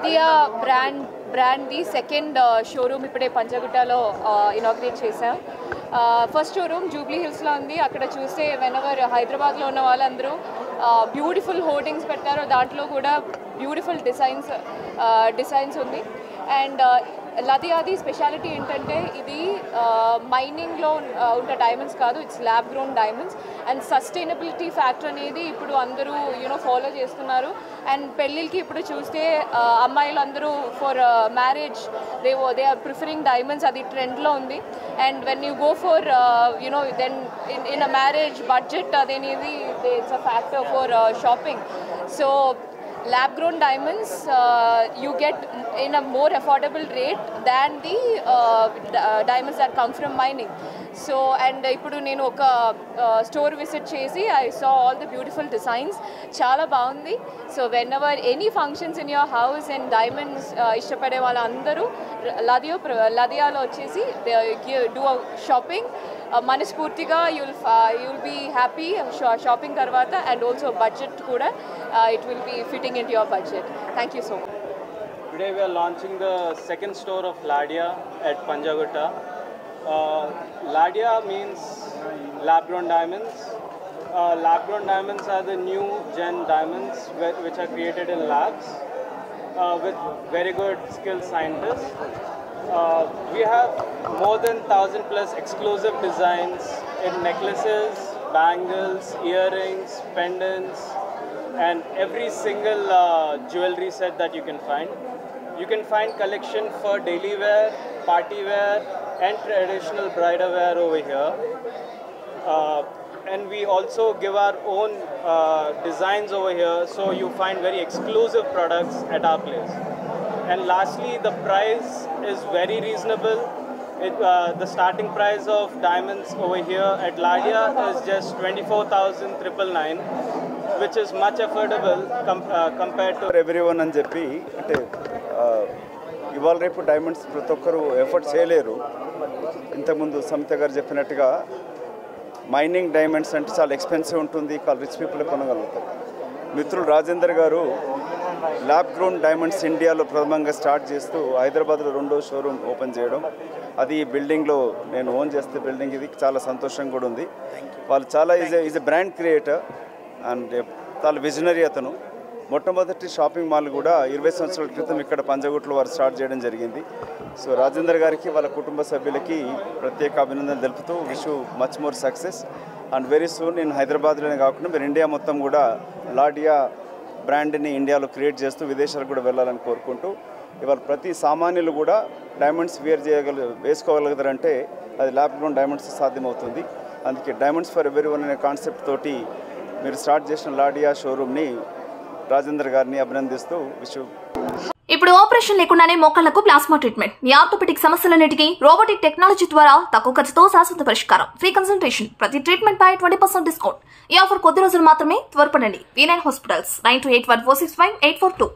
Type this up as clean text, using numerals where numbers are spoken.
లాదియా brand the second showroom ఇప్పుడే పంజగుట్టలో inaugurate చేశాం. First showroom Jubilee హిల్స్లో ఉంది. అక్కడ చూస్తే వెనెవర్ హైదరాబాద్లో ఉన్న వాళ్ళందరూ బ్యూటిఫుల్ హోర్డింగ్స్ పెట్టారు. దాంట్లో కూడా బ్యూటిఫుల్ డిజైన్స్ ఉంది. అండ్ లాదియాది స్పెషాలిటీ ఏంటంటే ఇది మైనింగ్లో ఉన్న డైమండ్స్ కాదు, it's lab grown diamonds. And sustainability factor అనేది ఇప్పుడు అందరూ ఫాలో చేస్తున్నారు. అండ్ పెళ్ళిళ్ళకి ఇప్పుడు చూస్తే అమ్మాయిలు అందరూ for marriage they are preferring diamonds, అది ట్రెండ్లో ఉంది. And when you go for then in a marriage budget అదేనేది it's a factor for shopping. So lab grown diamonds you get in a more affordable rate than the diamonds that come from mining. So and ippudu nenu oka store visit chesi I saw all the beautiful designs, chaala baagundi. So whenever any functions in your house and diamonds ishtapade vallandaru Ladia lo vachesi do a shopping మనస్ఫూర్తిగా you'll be happy shopping tarvata, and also budget kuda it will be fitting into your budget. Thank you so much. Today we are launching the second store of Ladia at Panjagutta. Ladia means lab grown diamonds. Lab grown diamonds are the new gen diamonds which are created in labs with very good skilled scientists. We have more than 1,000 plus exclusive designs in necklaces, bangles, earrings, pendants, and every single jewelry set that you can find. You can find collection for daily wear, party wear, and traditional bridal wear over here. And we also give our own designs over here, so you find very exclusive products at our place. And lastly, the price is very reasonable. The starting price of diamonds over here at Ladia is just 24,999, which is much affordable compared to everyone అని చెప్పి. అంటే ఇవాళ రేపు diamonds ప్రతి ఒక్కరు effort చేయలేరు. ఇంతకుముందు సమిత గారు చెప్పినట్టుగా మైనింగ్ డైమండ్స్ అంటే చాలా ఎక్స్పెన్సివ్ ఉంటుంది, రిచ్ పీపుల్ కొనగలుగుతారు. మిత్రులు రాజేందర్ గారు ల్యాబ్ గ్రోన్ డైమండ్స్ ఇండియాలో ప్రథమంగా స్టార్ట్ చేస్తూ హైదరాబాద్లో రెండో షోరూమ్ ఓపెన్ చేయడం, అది ఈ బిల్డింగ్లో నేను ఓన్ చేస్తే బిల్డింగ్ ఇది చాలా సంతోషంగా కూడా ఉంది. వాళ్ళు చాలా is a brand creator and చాలా విజనరీ అతను. మొట్టమొదటి షాపింగ్ మాల్ కూడా 20 సంవత్సరాల క్రితం ఇక్కడ పంజగుట్టలో వారు స్టార్ట్ చేయడం జరిగింది. సో రాజేందర్ గారికి వాళ్ళ కుటుంబ సభ్యులకి ప్రత్యేక అభినందనలు తెలుపుతూ wish much more success. And very soon నేను హైదరాబాద్లోనే కాకుండా మీరు ఇండియా మొత్తం కూడా లాడియా బ్రాండ్ని ఇండియాలో క్రియేట్ చేస్తూ విదేశాలకు కూడా వెళ్ళాలని కోరుకుంటూ, ఇవాళ ప్రతి సామాన్యులు కూడా డైమండ్స్ వేసుకోగలుగుతారంటే అది ల్యాబ్ గ్రోన్ డైమండ్స్ సాధ్యమవుతుంది. అందుకే డైమండ్స్ ఫర్ ఎవరీ వన్ అనే కాన్సెప్ట్ తోటి మీరు స్టార్ట్ చేసిన లాడియా షోరూమ్ని రాజేందర్ గారిని అభినందిస్తూ విష్. ఇప్పుడు ఆపరేషన్ లేకుండానే మోకాళ్లకు ప్లాస్మా ట్రీట్మెంట్. మీ ఆర్థోపెటిక్ సమస్యలన్నిటికీ రోబోటిక్ టెక్నాలజీ ద్వారా తక్కువ ఖర్చుతో శాశ్వత పరిష్కారం. ఫ్రీ కన్సల్టేషన్, ప్రతి ట్రీట్మెంట్ పై 20% డిస్కౌంట్. ఈ ఆఫర్ కొద్ది రోజులు మాత్రమే. త్వరపడండి. V9 hospitals 9281465842.